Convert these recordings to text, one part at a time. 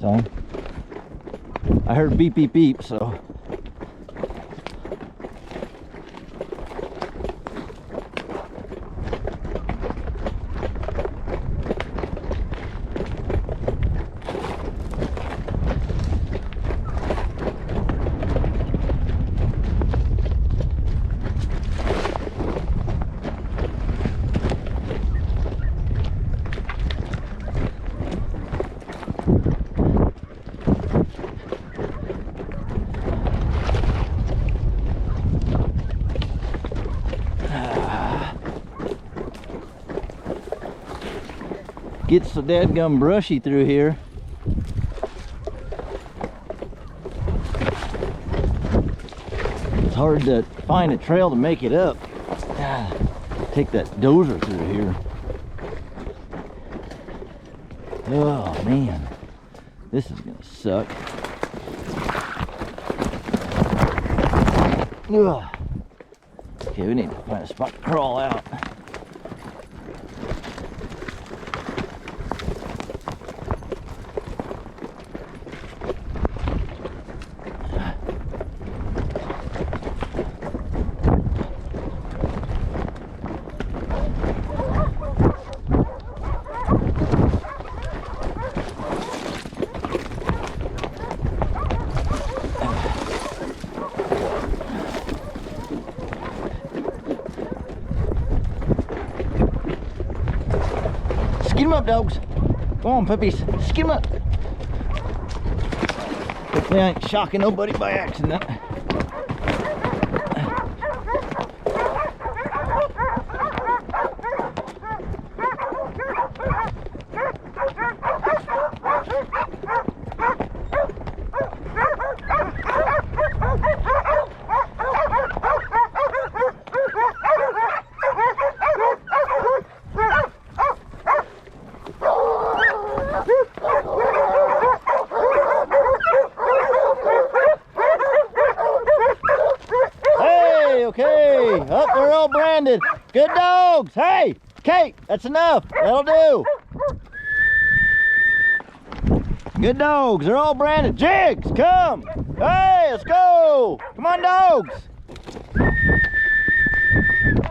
So I heard beep, beep, beep, so. Gets so dadgum brushy through here. It's hard to find a trail to make it up. Take that dozer through here. Oh man, this is gonna suck. Ugh. Okay, we need to find a spot to crawl out. Skin them up, dogs. Come on, puppies. Skin them up. Hopefully I ain't shocking nobody by accident. Okay, up, they're all branded. Good dogs. Hey, Kate, that's enough. That'll do. Good dogs, they're all branded. Jigz, come. Hey, let's go. Come on, dogs.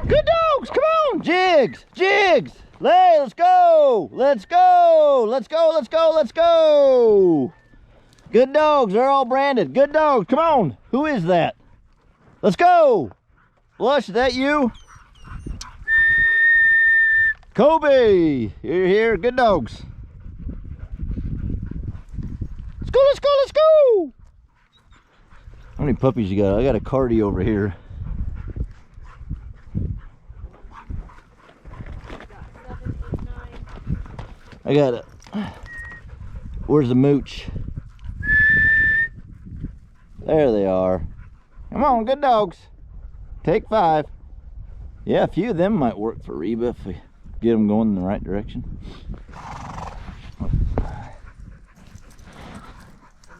Good dogs, come on. Jigz, Jigz. Hey, let's go. Let's go. Let's go, let's go, let's go. Good dogs, they're all branded. Good dogs, come on. Who is that? Let's go. Blush, is that you? Kobe, you're here. Good dogs. Let's go, let's go, let's go. How many puppies you got? I got a Cardi over here. I got a... Where's the mooch? There they are. Come on, good dogs. Take 5. Yeah, a few of them might work for Reba if we get them going in the right direction.